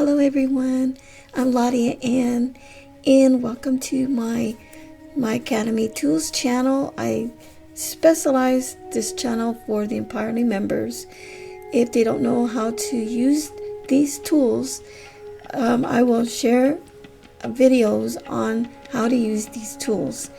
Hello everyone, I'm Laudia Ann and welcome to my Academy Tools channel. I specialize this channel for the Empowerly members. If they don't know how to use these tools, I will share videos on how to use these tools.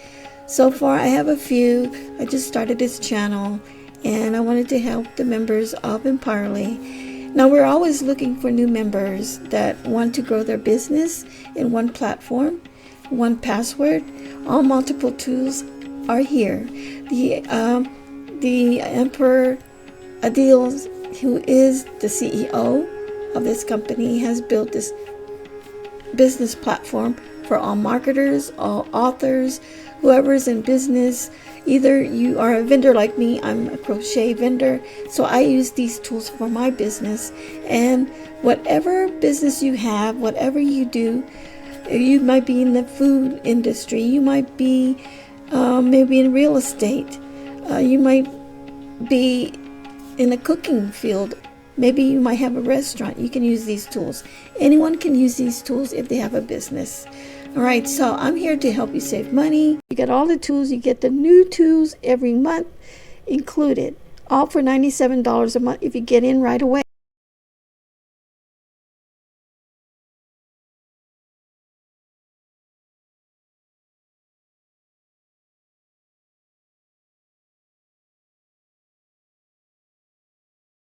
So far I have a few. I just started this channel and I wanted to help the members of Empowerly. Now we're always looking for new members that want to grow their business in one platform, one password. All multiple tools are here. The Emperor Adil, who is the CEO of this company, has built this business platform for all marketers, all authors, whoever is in business. Either you are a vendor like me, I'm a crochet vendor, so I use these tools for my business. And whatever business you have, whatever you do, you might be in the food industry, you might be maybe in real estate, you might be in the cooking field, maybe you might have a restaurant. You can use these tools. Anyone can use these tools if they have a business. Alright, so I'm here to help you save money. You get all the tools. You get the new tools every month included, all for $97 a month if you get in right away.